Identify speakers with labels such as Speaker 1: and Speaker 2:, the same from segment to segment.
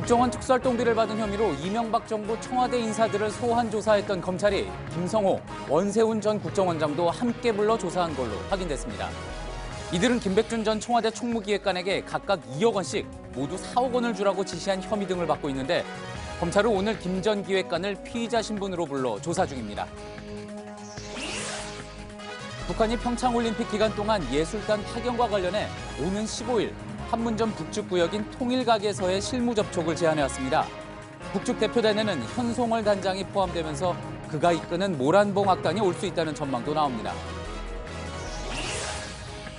Speaker 1: 국정원 특수활동비를 받은 혐의로 이명박 정부 청와대 인사들을 소환 조사했던 검찰이 김성호, 원세훈 전 국정원장도 함께 불러 조사한 걸로 확인됐습니다. 이들은 김백준 전 청와대 총무기획관에게 각각 2억 원씩 모두 4억 원을 주라고 지시한 혐의 등을 받고 있는데 검찰은 오늘 김 전 기획관을 피의자 신분으로 불러 조사 중입니다. 북한이 평창올림픽 기간 동안 예술단 파견과 관련해 오는 15일 판문점 북측구역인 통일각에서의 실무 접촉을 제안해왔습니다. 북측 대표단에는 현송월 단장이 포함되면서 그가 이끄는 모란봉 악단이 올 수 있다는 전망도 나옵니다.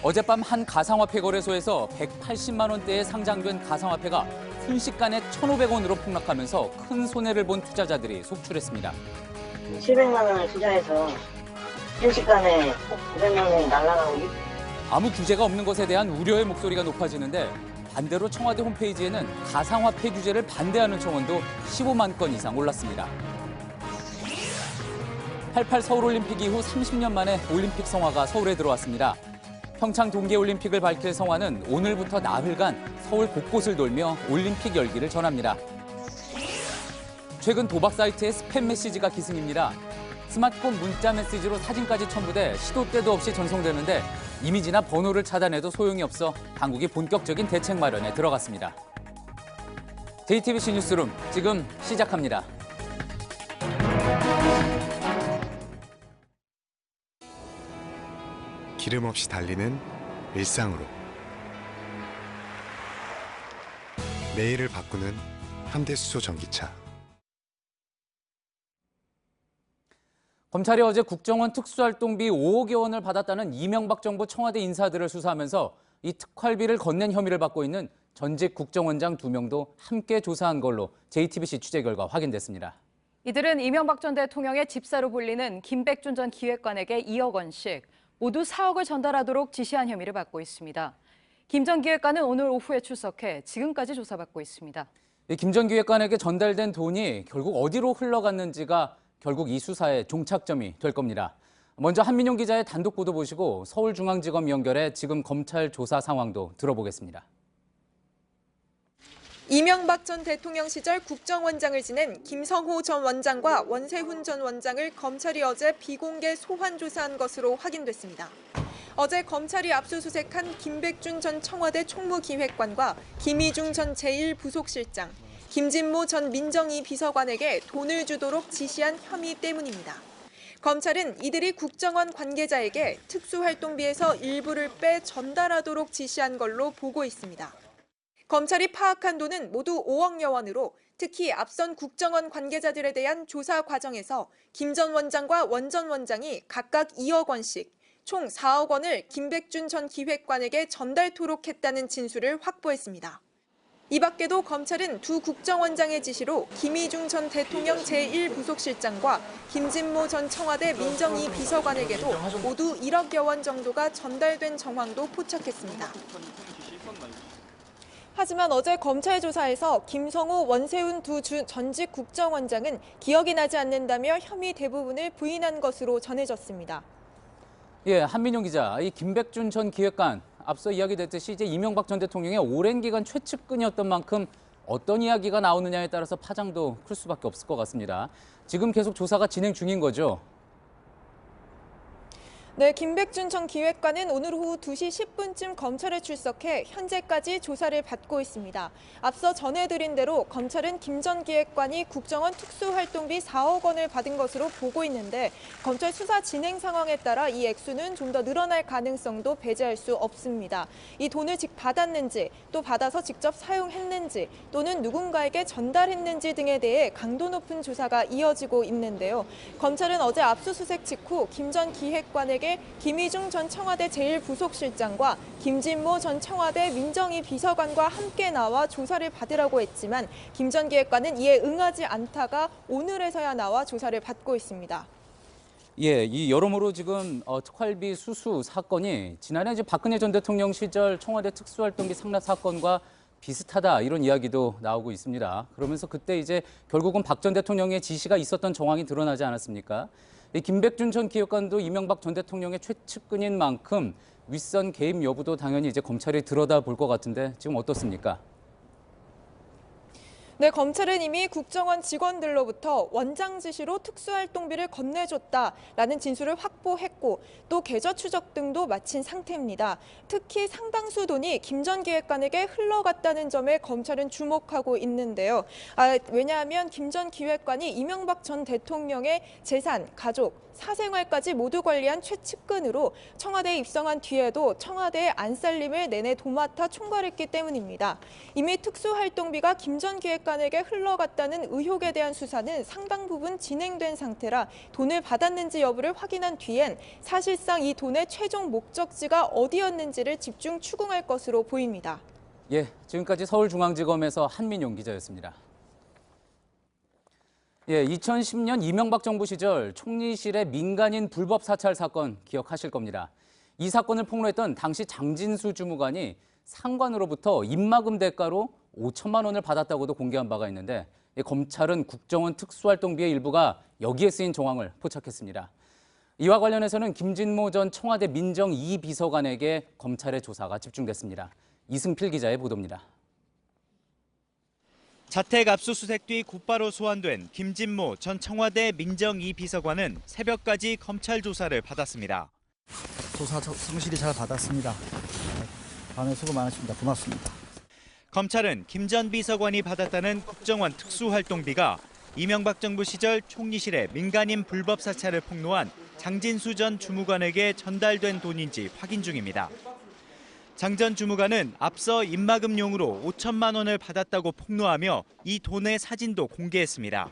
Speaker 1: 어젯밤 한 가상화폐 거래소에서 180만 원대에 상장된 가상화폐가 순식간에 1,500원으로 폭락하면서 큰 손해를 본 투자자들이 속출했습니다.
Speaker 2: 700만 원을 투자해서 순식간에 900만 원이 날아가고
Speaker 1: 아무 규제가 없는 것에 대한 우려의 목소리가 높아지는데 반대로 청와대 홈페이지에는 가상화폐 규제를 반대하는 청원도 15만 건 이상 올랐습니다. 88 서울올림픽 이후 30년 만에 올림픽 성화가 서울에 들어왔습니다. 평창 동계올림픽을 밝힐 성화는 오늘부터 나흘간 서울 곳곳을 돌며 올림픽 열기를 전합니다. 최근 도박 사이트의 스팸 메시지가 기승입니다. 스마트폰 문자 메시지로 사진까지 첨부돼 시도 때도 없이 전송되는데 이미지나 번호를 차단해도 소용이 없어 당국이 본격적인 대책 마련에 들어갔습니다. JTBC 뉴스룸 지금 시작합니다.
Speaker 3: 기름 없이 달리는 일상으로 내일을 바꾸는 현대수소 전기차.
Speaker 1: 검찰이 어제 국정원 특수활동비 5억여 원을 받았다는 이명박 정부 청와대 인사들을 수사하면서 이 특활비를 건넨 혐의를 받고 있는 전직 국정원장 2명도 함께 조사한 걸로 JTBC 취재 결과 확인됐습니다.
Speaker 4: 이들은 이명박 전 대통령의 집사로 불리는 김백준 전 기획관에게 2억 원씩 모두 4억을 전달하도록 지시한 혐의를 받고 있습니다. 김 전 기획관은 오늘 오후에 출석해 지금까지 조사받고 있습니다.
Speaker 1: 김 전 기획관에게 전달된 돈이 결국 어디로 흘러갔는지가 결국 이 수사의 종착점이 될 겁니다. 먼저 한민용 기자의 단독 보도 보시고 서울중앙지검 연결해 지금 검찰 조사 상황도 들어보겠습니다.
Speaker 5: 이명박 전 대통령 시절 국정원장을 지낸 김성호 전 원장과 원세훈 전 원장을 검찰이 어제 비공개 소환 조사한 것으로 확인됐습니다. 어제 검찰이 압수수색한 김백준 전 청와대 총무기획관과 김희중 전 제1부속실장, 김진모 전 민정위 비서관에게 돈을 주도록 지시한 혐의 때문입니다. 검찰은 이들이 국정원 관계자에게 특수활동비에서 일부를 빼 전달하도록 지시한 걸로 보고 있습니다. 검찰이 파악한 돈은 모두 5억여 원으로 특히 앞선 국정원 관계자들에 대한 조사 과정에서 김 전 원장과 원 전 원장이 각각 2억 원씩 총 4억 원을 김백준 전 기획관에게 전달토록 했다는 진술을 확보했습니다. 이 밖에도 검찰은 두 국정원장의 지시로 김희중 전 대통령 제1부속실장과 김진모 전 청와대 민정위 비서관에게도 모두 1억여 원 정도가 전달된 정황도 포착했습니다. 하지만 어제 검찰 조사에서 김성호, 원세훈 두 전직 국정원장은 기억이 나지 않는다며 혐의 대부분을 부인한 것으로 전해졌습니다.
Speaker 1: 예, 한민용 기자, 이 김백준 전 기획관 앞서 이야기됐듯이 이제 이명박 전 대통령의 오랜 기간 최측근이었던 만큼 어떤 이야기가 나오느냐에 따라서 파장도 클 수밖에 없을 것 같습니다. 지금 계속 조사가 진행 중인 거죠?
Speaker 5: 네, 김백준 전 기획관은 오늘 오후 2시 10분쯤 검찰에 출석해 현재까지 조사를 받고 있습니다. 앞서 전해드린 대로 검찰은 김 전 기획관이 국정원 특수활동비 4억 원을 받은 것으로 보고 있는데 검찰 수사 진행 상황에 따라 이 액수는 좀 더 늘어날 가능성도 배제할 수 없습니다. 이 돈을 즉 받았는지 또 받아서 직접 사용했는지 또는 누군가에게 전달했는지 등에 대해 강도 높은 조사가 이어지고 있는데요. 검찰은 어제 압수수색 직후 김 전 기획관에게 김희중 전 청와대 제1부속실장과 김진모 전 청와대 민정위 비서관과 함께 나와 조사를 받으라고 했지만 김 전 기획관은 이에 응하지 않다가 오늘에서야 나와 조사를 받고 있습니다.
Speaker 1: 예, 이 여러모로 지금 특활비 수수 사건이 지난해 이제 박근혜 전 대통령 시절 청와대 특수활동비 상납 사건과 비슷하다 이런 이야기도 나오고 있습니다. 그러면서 그때 이제 결국은 박 전 대통령의 지시가 있었던 정황이 드러나지 않았습니까? 이 김백준 전 기획관도 이명박 전 대통령의 최측근인 만큼 윗선 개입 여부도 당연히 이제 검찰이 들여다볼 것 같은데 지금 어떻습니까?
Speaker 5: 네, 검찰은 이미 국정원 직원들로부터 원장 지시로 특수활동비를 건네줬다라는 진술을 확보했고 또 계좌 추적 등도 마친 상태입니다. 특히 상당수 돈이 김 전 기획관에게 흘러갔다는 점에 검찰은 주목하고 있는데요. 왜냐하면 김 전 기획관이 이명박 전 대통령의 재산, 가족, 사생활까지 모두 관리한 최측근으로 청와대에 입성한 뒤에도 청와대의 안살림을 내내 도맡아 총괄했기 때문입니다. 이미 특수활동비가 김 전 기획관에게 흘러갔다는 의혹에 대한 수사는 상당 부분 진행된 상태라 돈을 받았는지 여부를 확인한 뒤엔 사실상 이 돈의 최종 목적지가 어디였는지를 집중 추궁할 것으로 보입니다.
Speaker 1: 예, 지금까지 서울중앙지검에서 한민용 기자였습니다. 예, 2010년 이명박 정부 시절 총리실의 민간인 불법 사찰 사건 기억하실 겁니다. 이 사건을 폭로했던 당시 장진수 주무관이 상관으로부터 입막음 대가로 5천만 원을 받았다고도 공개한 바가 있는데 검찰은 국정원 특수활동비의 일부가 여기에 쓰인 정황을 포착했습니다. 이와 관련해서는 김진모 전 청와대 민정 2비서관에게 검찰의 조사가 집중됐습니다. 이승필 기자의 보도입니다.
Speaker 6: 자택 압수수색 뒤 곧바로 소환된 김진모 전 청와대 민정 2비서관은 새벽까지 검찰 조사를 받았습니다.
Speaker 7: 조사 성실히 잘 받았습니다. 밤에 수고 많으십니다. 고맙습니다.
Speaker 6: 검찰은 김 전 비서관이 받았다는 국정원 특수활동비가 이명박 정부 시절 총리실의 민간인 불법 사찰을 폭로한 장진수 전 주무관에게 전달된 돈인지 확인 중입니다. 장 전 주무관은 앞서 입막음용으로 5천만 원을 받았다고 폭로하며 이 돈의 사진도 공개했습니다.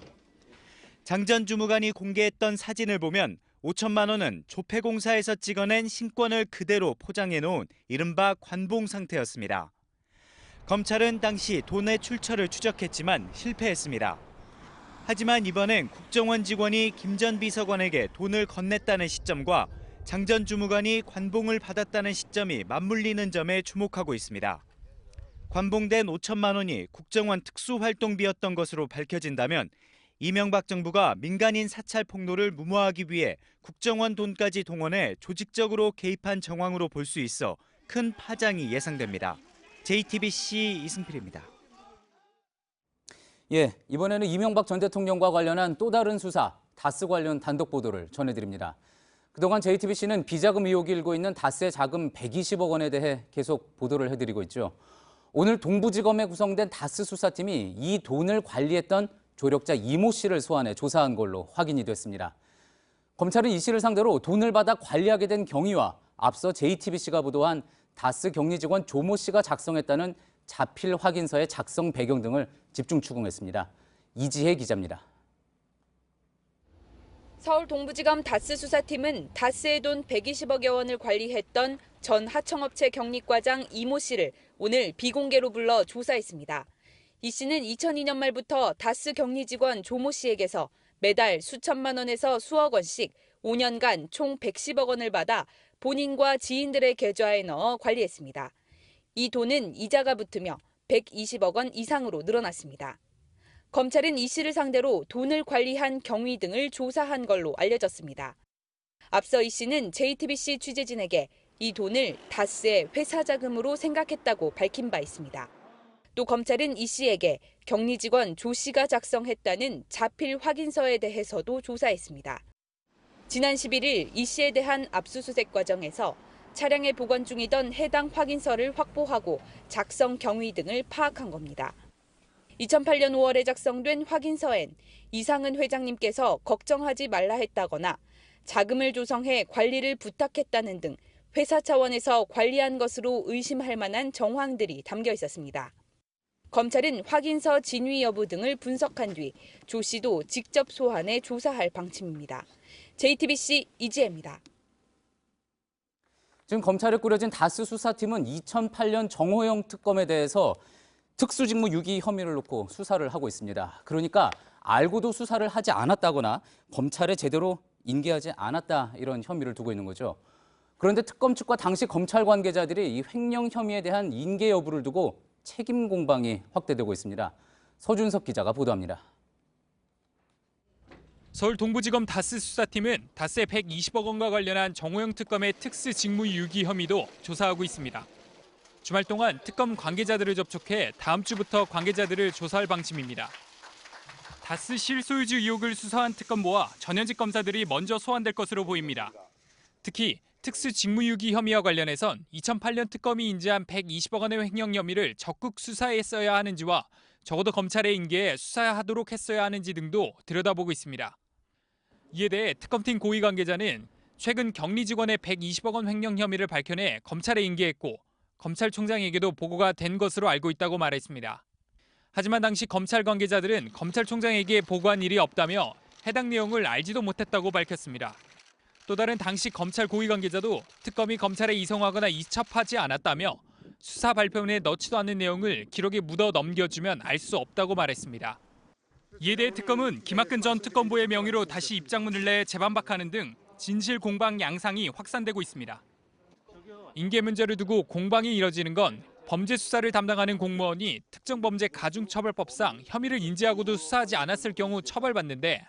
Speaker 6: 장 전 주무관이 공개했던 사진을 보면 5천만 원은 조폐공사에서 찍어낸 신권을 그대로 포장해놓은 이른바 관봉 상태였습니다. 검찰은 당시 돈의 출처를 추적했지만 실패했습니다. 하지만 이번엔 국정원 직원이 김 전 비서관에게 돈을 건넸다는 시점과 장 전 주무관이 관봉을 받았다는 시점이 맞물리는 점에 주목하고 있습니다. 관봉된 5천만 원이 국정원 특수활동비였던 것으로 밝혀진다면 이명박 정부가 민간인 사찰 폭로를 무마하기 위해 국정원 돈까지 동원해 조직적으로 개입한 정황으로 볼 수 있어 큰 파장이 예상됩니다. JTBC 이승필입니다.
Speaker 1: 예, 이번에는 이명박 전 대통령과 관련한 또 다른 수사, 다스 관련 단독 보도를 전해드립니다. 그동안 JTBC는 비자금 의혹이 일고 있는 다스의 자금 120억 원에 대해 계속 보도를 해드리고 있죠. 오늘 동부지검에 구성된 다스 수사팀이 이 돈을 관리했던 조력자 이모 씨를 소환해 조사한 걸로 확인이 됐습니다. 검찰은 이 씨를 상대로 돈을 받아 관리하게 된 경위와 앞서 JTBC가 보도한 다스 격리 직원 조모 씨가 작성했다는 자필 확인서의 작성 배경 등을 집중 추궁했습니다. 이지혜 기자입니다.
Speaker 8: 서울 동부지검 다스 수사팀은 다스의 돈 120억여 원을 관리했던 전 하청업체 경리과장 이모 씨를 오늘 비공개로 불러 조사했습니다. 이 씨는 2002년 말부터 다스 격리 직원 조모 씨에게서 매달 수천만 원에서 수억 원씩 5년간 총 110억 원을 받아 본인과 지인들의 계좌에 넣어 관리했습니다. 이 돈은 이자가 붙으며 120억 원 이상으로 늘어났습니다. 검찰은 이 씨를 상대로 돈을 관리한 경위 등을 조사한 걸로 알려졌습니다. 앞서 이 씨는 JTBC 취재진에게 이 돈을 다스의 회사 자금으로 생각했다고 밝힌 바 있습니다. 또 검찰은 이 씨에게 격리 직원 조 씨가 작성했다는 자필 확인서에 대해서도 조사했습니다. 지난 11일 이 씨에 대한 압수수색 과정에서 차량에 보관 중이던 해당 확인서를 확보하고 작성 경위 등을 파악한 겁니다. 2008년 5월에 작성된 확인서엔 이상은 회장님께서 걱정하지 말라 했다거나 자금을 조성해 관리를 부탁했다는 등 회사 차원에서 관리한 것으로 의심할 만한 정황들이 담겨 있었습니다. 검찰은 확인서 진위 여부 등을 분석한 뒤 조 씨도 직접 소환해 조사할 방침입니다. JTBC 이지혜입니다.
Speaker 1: 지금 검찰에 꾸려진 다스 수사팀은 2008년 정호영 특검에 대해서 특수직무 유기 혐의를 놓고 수사를 하고 있습니다. 그러니까 알고도 수사를 하지 않았다거나 검찰에 제대로 인계하지 않았다 이런 혐의를 두고 있는 거죠. 그런데 특검 측과 당시 검찰 관계자들이 이 횡령 혐의에 대한 인계 여부를 두고 책임 공방이 확대되고 있습니다. 서준석 기자가 보도합니다.
Speaker 9: 서울 동부지검 다스 수사팀은 다스의 120억 원과 관련한 정호영 특검의 특수 직무 유기 혐의도 조사하고 있습니다. 주말 동안 특검 관계자들을 접촉해 다음 주부터 관계자들을 조사할 방침입니다. 다스 실소유주 의혹을 수사한 특검보와 전현직 검사들이 먼저 소환될 것으로 보입니다. 특히 특수직무유기 혐의와 관련해선 2008년 특검이 인지한 120억 원의 횡령 혐의를 적극 수사했어야 하는지와 적어도 검찰에 인계해 수사하도록 했어야 하는지 등도 들여다보고 있습니다. 이에 대해 특검팀 고위 관계자는 최근 격리 직원의 120억 원 횡령 혐의를 밝혀내 검찰에 인계했고 검찰총장에게도 보고가 된 것으로 알고 있다고 말했습니다. 하지만 당시 검찰 관계자들은 검찰총장에게 보고한 일이 없다며 해당 내용을 알지도 못했다고 밝혔습니다. 또 다른 당시 검찰 고위 관계자도 특검이 검찰에 이송하거나 이첩하지 않았다며 수사 발표문에 넣지도 않는 내용을 기록에 묻어 넘겨주면 알 수 없다고 말했습니다. 이에 대해 특검은 김학근 전 특검보의 명의로 다시 입장문을 내 재반박하는 등 진실 공방 양상이 확산되고 있습니다. 인계 문제를 두고 공방이 이뤄지는 건 범죄 수사를 담당하는 공무원이 특정범죄 가중처벌법상 혐의를 인지하고도 수사하지 않았을 경우 처벌받는데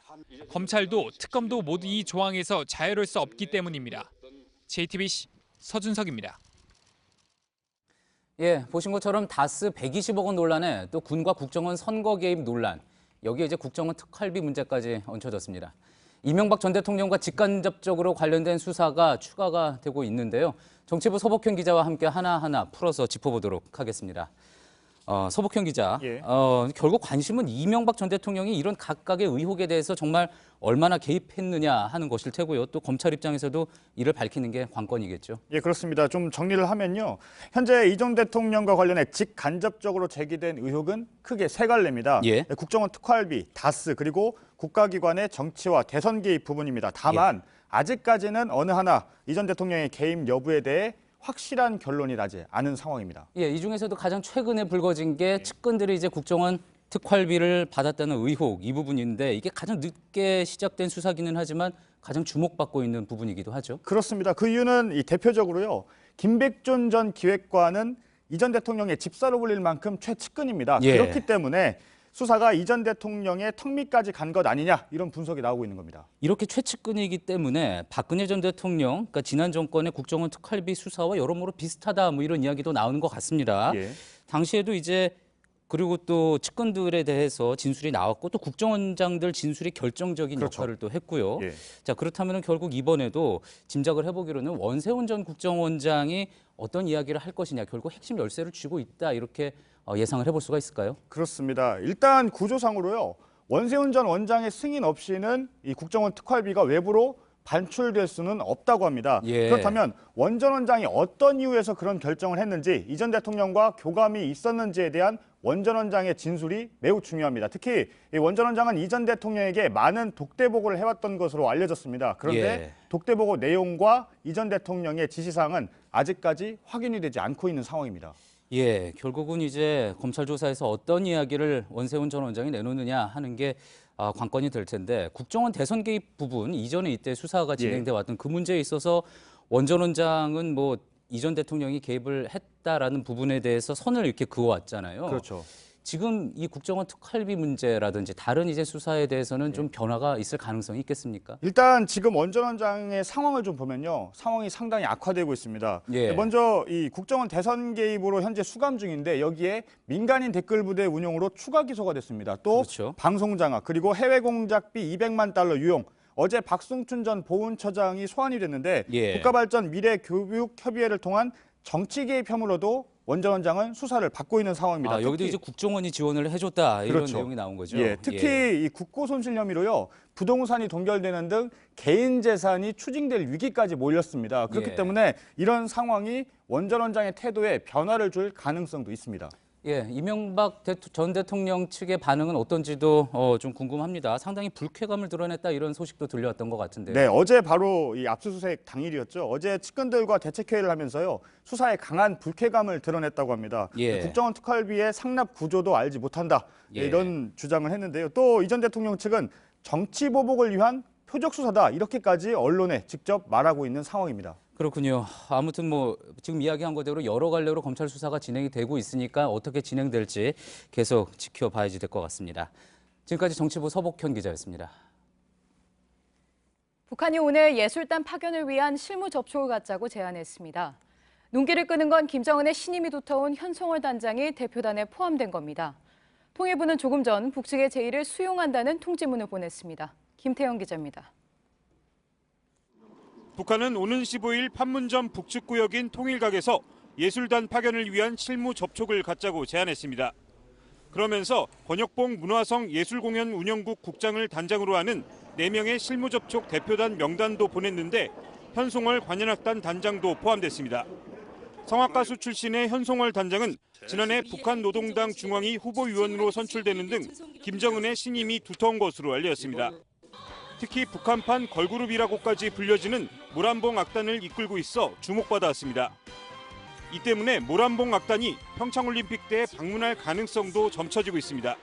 Speaker 9: 검찰도 특검도 모두 이 조항에서 자유로울 수 없기 때문입니다. JTBC 서준석입니다.
Speaker 1: 예, 보신 것처럼 다스 120억 원 논란에 또 군과 국정원 선거 개입 논란, 여기에 이제 국정원 특활비 문제까지 얹혀졌습니다. 이명박 전 대통령과 직간접적으로 관련된 수사가 추가가 되고 있는데요. 정치부 서복현 기자와 함께 하나하나 풀어서 짚어보도록 하겠습니다. 서복현 기자,
Speaker 10: 예.
Speaker 1: 결국 관심은 이명박 전 대통령이 이런 각각의 의혹에 대해서 정말 얼마나 개입했느냐 하는 것일 테고요. 또 검찰 입장에서도 이를 밝히는 게 관건이겠죠.
Speaker 10: 예, 그렇습니다. 좀 정리를 하면요. 현재 이 전 대통령과 관련해 직간접적으로 제기된 의혹은 크게 세 갈래입니다.
Speaker 1: 예.
Speaker 10: 국정원 특활비, 다스, 그리고 국가기관의 정치와 대선 개입 부분입니다. 다만 아직까지는 어느 하나 이 전 대통령의 개입 여부에 대해 확실한 결론이 나지 않은 상황입니다.
Speaker 1: 예, 이 중에서도 가장 최근에 불거진 게 측근들이 이제 국정원 특활비를 받았다는 의혹 이 부분인데 이게 가장 늦게 시작된 수사기는 하지만 가장 주목받고 있는 부분이기도 하죠.
Speaker 10: 그렇습니다. 그 이유는 대표적으로요. 김백준 전 기획관은 이 전 대통령의 집사로 불릴 만큼 최측근입니다.
Speaker 1: 예.
Speaker 10: 그렇기 때문에 수사가 이 전 대통령의 턱 밑까지 간 것 아니냐 이런 분석이 나오고 있는 겁니다.
Speaker 1: 이렇게 최측근이기 때문에 박근혜 전 대통령, 그러니까 지난 정권의 국정원 특활비 수사와 여러모로 비슷하다 뭐 이런 이야기도 나오는 것 같습니다.
Speaker 10: 예.
Speaker 1: 당시에도 이제 그리고 또 측근들에 대해서 진술이 나왔고 또 국정원장들 진술이 결정적인
Speaker 10: 그렇죠.
Speaker 1: 역할을 또 했고요.
Speaker 10: 예.
Speaker 1: 자, 그렇다면 결국 이번에도 짐작을 해보기로는 원세훈 전 국정원장이 어떤 이야기를 할 것이냐, 결국 핵심 열쇠를 쥐고 있다 이렇게 예상을 해볼 수가 있을까요?
Speaker 10: 그렇습니다. 일단 구조상으로요. 원세훈 전 원장의 승인 없이는 이 국정원 특활비가 외부로 반출될 수는 없다고 합니다.
Speaker 1: 예.
Speaker 10: 그렇다면 원 전 원장이 어떤 이유에서 그런 결정을 했는지 이 전 대통령과 교감이 있었는지에 대한 원 전 원장의 진술이 매우 중요합니다. 특히 원 전 원장은 이 전 대통령에게 많은 독대보고를 해왔던 것으로 알려졌습니다. 그런데
Speaker 1: 예.
Speaker 10: 독대보고 내용과 이 전 대통령의 지시사항은 아직까지 확인이 되지 않고 있는 상황입니다.
Speaker 1: 예, 결국은 이제 검찰 조사에서 어떤 이야기를 원세훈 전 원장이 내놓느냐 하는 게 관건이 될 텐데 국정원 대선 개입 부분 이전에 이때 수사가 진행돼 왔던 그 문제에 있어서 원 전 원장은 뭐 이 전 대통령이 개입을 했다라는 부분에 대해서 선을 이렇게 그어왔잖아요.
Speaker 10: 그렇죠.
Speaker 1: 지금 이 국정원 특활비 문제라든지 다른 이제 수사에 대해서는 좀 변화가 있을 가능성이 있겠습니까?
Speaker 10: 일단 지금 원 전 원장의 상황을 좀 보면요. 상황이 상당히 악화되고 있습니다.
Speaker 1: 예.
Speaker 10: 먼저 이 국정원 대선 개입으로 현재 수감 중인데 여기에 민간인 댓글 부대 운용으로 추가 기소가 됐습니다. 또
Speaker 1: 그렇죠.
Speaker 10: 방송 장악 그리고 해외 공작비 200만 달러 유용. 어제 박승춘 전 보훈처장이 소환이 됐는데
Speaker 1: 예.
Speaker 10: 국가발전 미래교육협의회를 통한 정치 개입 혐의로도 원 전 원장은 수사를 받고 있는 상황입니다.
Speaker 1: 여기도
Speaker 10: 특히
Speaker 1: 이제 국정원이 지원을 해줬다 이런
Speaker 10: 그렇죠.
Speaker 1: 내용이 나온 거죠.
Speaker 10: 예, 특히 이 국고손실 혐의로요. 부동산이 동결되는 등 개인 재산이 추징될 위기까지 몰렸습니다. 그렇기
Speaker 1: 예.
Speaker 10: 때문에 이런 상황이 원 전 원장의 태도에 변화를 줄 가능성도 있습니다.
Speaker 1: 예, 이명박 전 대통령 측의 반응은 어떤지도 좀 궁금합니다. 상당히 불쾌감을 드러냈다 이런 소식도 들려왔던 것 같은데요.
Speaker 10: 네, 어제 바로 이 압수수색 당일이었죠. 어제 측근들과 대책회의를 하면서요. 수사에 강한 불쾌감을 드러냈다고 합니다.
Speaker 1: 예.
Speaker 10: 국정원 특활비의 상납 구조도 알지 못한다.
Speaker 1: 예.
Speaker 10: 이런 주장을 했는데요. 또 이 전 대통령 측은 정치 보복을 위한 표적 수사다. 이렇게까지 언론에 직접 말하고 있는 상황입니다.
Speaker 1: 그렇군요. 아무튼 뭐 지금 이야기한 거대로 여러 갈래로 검찰 수사가 진행이 되고 있으니까 어떻게 진행될지 계속 지켜봐야지 될 것 같습니다. 지금까지 정치부 서복현 기자였습니다.
Speaker 4: 북한이 오늘 예술단 파견을 위한 실무 접촉을 갖자고 제안했습니다. 눈길을 끄는 건 김정은의 신임이 두터운 현송월 단장이 대표단에 포함된 겁니다. 통일부는 조금 전 북측의 제의를 수용한다는 통지문을 보냈습니다. 김태영 기자입니다.
Speaker 11: 북한은 오는 15일 판문점 북측 구역인 통일각에서 예술단 파견을 위한 실무 접촉을 갖자고 제안했습니다. 그러면서 권혁봉 문화성 예술공연 운영국 국장을 단장으로 하는 4명의 실무 접촉 대표단 명단도 보냈는데 현송월 관현악단 단장도 포함됐습니다. 성악가수 출신의 현송월 단장은 지난해 북한 노동당 중앙위 후보위원으로 선출되는 등 김정은의 신임이 두터운 것으로 알려졌습니다. 특히 북한판 걸그룹이라고까지 불려지는 모란봉 악단을 이끌고 있어 주목받아왔습니다. 이 때문에 모란봉 악단이 평창올림픽 때 방문할 가능성도 점쳐지고 있습니다.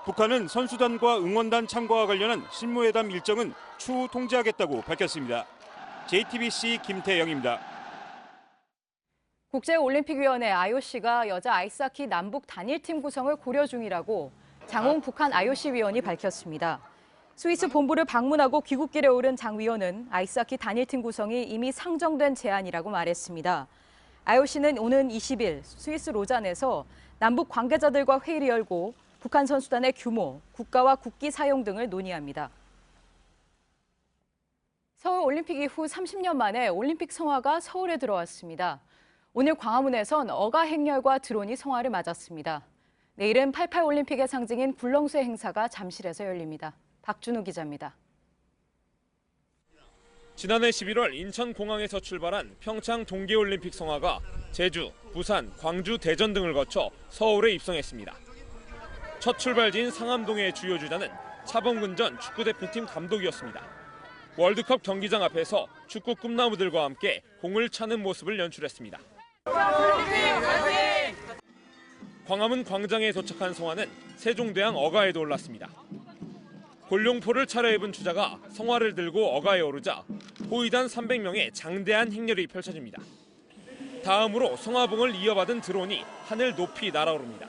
Speaker 11: 북한은 선수단과 응원단 참가와 관련한 실무회담 일정은 추후 통지하겠다고 밝혔습니다. JTBC 김태영입니다.
Speaker 4: 국제올림픽위원회 IOC가 여자 아이스하키 남북 단일팀 구성을 고려 중이라고 장홍 북한 IOC 위원이 밝혔습니다. 스위스 본부를 방문하고 귀국길에 오른 장 위원은 아이스하키 단일팀 구성이 이미 상정된 제안이라고 말했습니다. IOC는 오는 20일 스위스 로잔에서 남북 관계자들과 회의를 열고 북한 선수단의 규모, 국가와 국기 사용 등을 논의합니다. 서울 올림픽 이후 30년 만에 올림픽 성화가 서울에 들어왔습니다. 오늘 광화문에선 어가 행렬과 드론이 성화를 맞았습니다. 내일은 88 올림픽의 상징인 굴렁쇠 행사가 잠실에서 열립니다. 박준우 기자입니다.
Speaker 12: 지난해 11월 인천공항에서 출발한 평창 동계올림픽 성화가 제주, 부산, 광주, 대전 등을 거쳐 서울에 입성했습니다. 첫 출발지인 상암동의 주요 주자는 차범근 축구대표팀 감독이었습니다. 월드컵 경기장 앞에서 축구 꿈나무들과 함께 공을 차는 모습을 연출했습니다. 광화문 광장에 도착한 성화는 세종대왕 어가에도 올랐습니다. 골룡포를 차려입은 주자가 성화를 들고 어가에 오르자 호위단 300명의 장대한 행렬이 펼쳐집니다. 다음으로 성화봉을 이어받은 드론이 하늘 높이 날아오릅니다.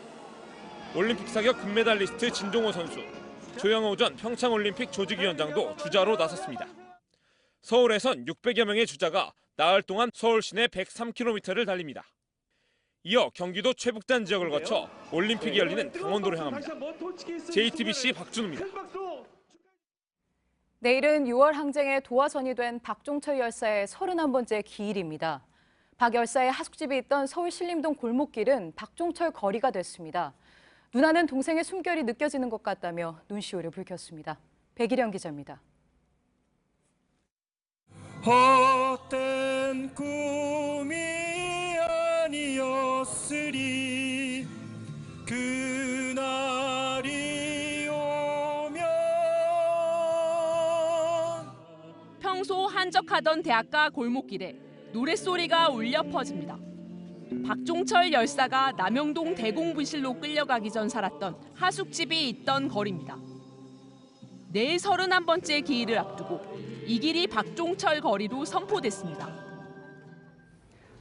Speaker 12: 올림픽 사격 금메달리스트 진종호 선수, 조영호 전 평창올림픽 조직위원장도 주자로 나섰습니다. 서울에선 600여 명의 주자가 나흘 동안 서울 시내 103km를 달립니다. 이어 경기도 최북단 지역을 거쳐 올림픽이 열리는 강원도로 향합니다. JTBC 박준우입니다.
Speaker 4: 내일은 6월 항쟁의 도화선이 된 박종철 열사의 31번째 기일입니다. 박 열사의 하숙집이 있던 서울 신림동 골목길은 박종철 거리가 됐습니다. 누나는 동생의 숨결이 느껴지는 것 같다며 눈시울을 붉혔습니다. 백일영 기자입니다.
Speaker 13: 헛된 꿈이 아니었으리 그날이 오면.
Speaker 14: 평소 한적하던 대학가 골목길에 노랫소리가 울려 퍼집니다. 박종철 열사가 남영동 대공분실로 끌려가기 전 살았던 하숙집이 있던 거리입니다. 내일 31번째 기일을 앞두고 이 길이 박종철 거리로 선포됐습니다.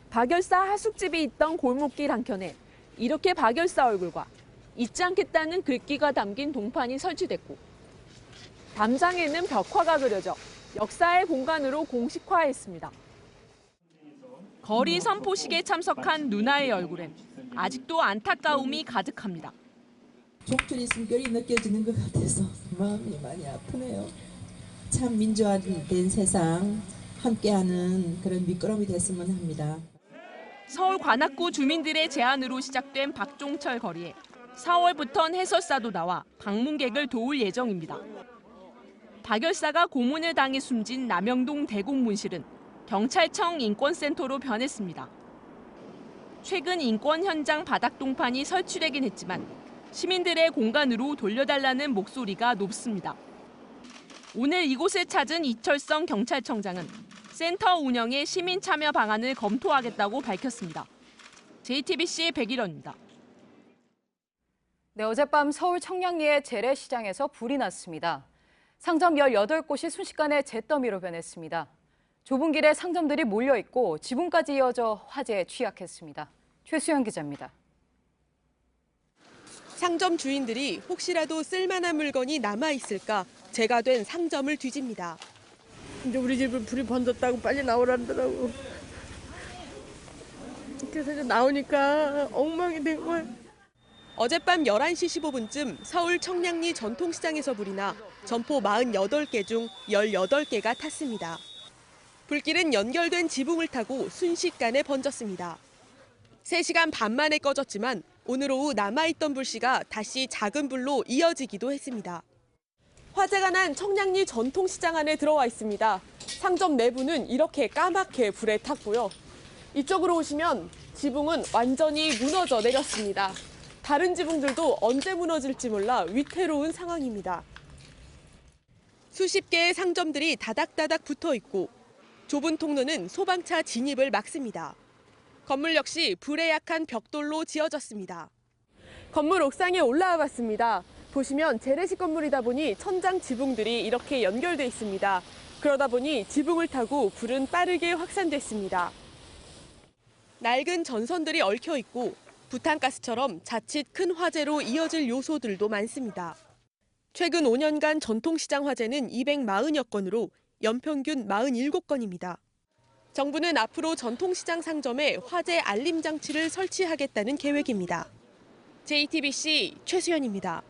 Speaker 14: 박 열사 하숙집이 있던 골목길 한켠에 이렇게 박 열사 얼굴과 잊지 않겠다는 글귀가 담긴 동판이 설치됐고 담장에는 벽화가 그려져 역사의 공간으로 공식화했습니다. 거리 선포식에 참석한 누나의 얼굴엔 아직도 안타까움이 가득합니다.
Speaker 15: 종철이 숨결이 느껴지는 것 같아서 마음이 많이 아프네요. 참 민주화된 세상 함께하는 그런 미끄럼이 됐으면 합니다.
Speaker 14: 서울 관악구 주민들의 제안으로 시작된 박종철 거리에 4월부턴 해설사도 나와 방문객을 도울 예정입니다. 박 열사가 고문을 당해 숨진 남영동 대공문실은 경찰청 인권센터로 변했습니다. 최근 인권 현장 바닥 동판이 설치되긴 했지만 시민들의 공간으로 돌려달라는 목소리가 높습니다. 오늘 이곳을 찾은 이철성 경찰청장은 센터 운영에 시민 참여 방안을 검토하겠다고 밝혔습니다. JTBC 백일원입니다.
Speaker 4: 네, 어젯밤 서울 청량리의 재래시장에서 불이 났습니다. 상점 18곳이 순식간에 잿더미로 변했습니다. 좁은 길에 상점들이 몰려있고 지붕까지 이어져 화재에 취약했습니다. 최수연 기자입니다.
Speaker 16: 상점 주인들이 혹시라도 쓸만한 물건이 남아있을까 재가 된 상점을 뒤집니다.
Speaker 17: 이제 우리 집은 불이 번졌다고 빨리 나오라더라고.
Speaker 16: 상태에서 나오니까 엉망이 된 거예요. 어젯밤 11시 15분쯤 서울 청량리 전통시장에서 불이 나 점포 48개 중 18개가 탔습니다. 불길은 연결된 지붕을 타고 순식간에 번졌습니다. 3시간 반 만에 꺼졌지만 오늘 오후 남아있던 불씨가 다시 작은 불로 이어지기도 했습니다. 화재가 난 청량리 전통시장 안에 들어와 있습니다. 상점 내부는 이렇게 까맣게 불에 탔고요. 이쪽으로 오시면 지붕은 완전히 무너져 내렸습니다. 다른 지붕들도 언제 무너질지 몰라 위태로운 상황입니다. 수십 개의 상점들이 다닥다닥 붙어 있고 좁은 통로는 소방차 진입을 막습니다. 건물 역시 불에 약한 벽돌로 지어졌습니다. 건물 옥상에 올라와 봤습니다. 보시면 재래식 건물이다 보니 천장 지붕들이 이렇게 연결돼 있습니다. 그러다 보니 지붕을 타고 불은 빠르게 확산됐습니다. 낡은 전선들이 얽혀 있고 부탄가스처럼 자칫 큰 화재로 이어질 요소들도 많습니다. 최근 5년간 전통시장 화재는 240여 건으로 연평균 47건입니다. 정부는 앞으로 전통시장 상점에 화재 알림 장치를 설치하겠다는 계획입니다. JTBC 최수연입니다.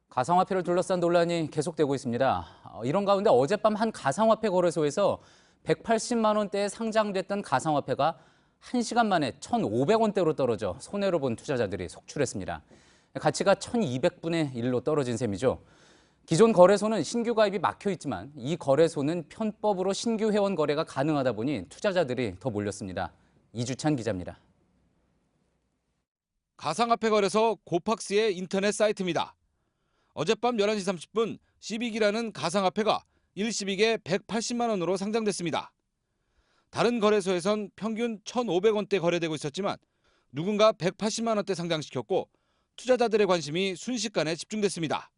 Speaker 1: 가상화폐를 둘러싼 논란이 계속되고 있습니다. 이런 가운데 어젯밤 한 가상화폐 거래소에서 180만 원대에 상장됐던 가상화폐가 1시간 만에 1,500원대로 떨어져 손해로 본 투자자들이 속출했습니다. 가치가 1,200분의 1로 떨어진 셈이죠. 기존 거래소는 신규 가입이 막혀 있지만 이 거래소는 편법으로 신규 회원 거래가 가능하다 보니 투자자들이 더 몰렸습니다. 이주찬 기자입니다.
Speaker 17: 가상화폐 거래소 고팍스의 인터넷 사이트입니다. 어젯밤 11시 30분 시빅이라는 가상화폐가 일시빅에 180만 원으로 상장됐습니다. 다른 거래소에선 평균 1,500원대 거래되고 있었지만 누군가 180만 원대 상장시켰고 투자자들의 관심이 순식간에 집중됐습니다.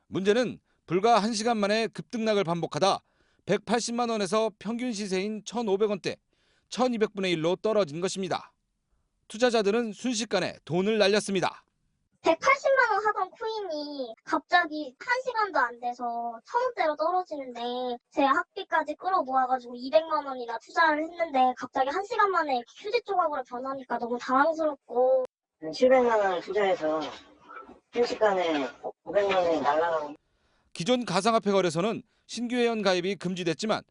Speaker 17: 문제는 불과 1시간 만에 급등락을 반복하다 180만 원에서 평균 시세인 1,500원대, 1,200분의 1로 떨어진 것입니다. 투자자들은 순식간에 돈을 날렸습니다.
Speaker 18: 180만 원 하던 코인이 갑자기 1시간도 안 돼서 1,000원대로 떨어지는데 제 학비까지 끌어모아가지고 200만 원이나 투자를 했는데 갑자기 1시간 만에 휴지 조각으로 변하니까 너무 당황스럽고
Speaker 2: 700만 원을 투자해서 순식간에 500만 원이 날아가고.
Speaker 17: 기존 가상화폐 거래소는 신규 회원 가입이 금지됐지만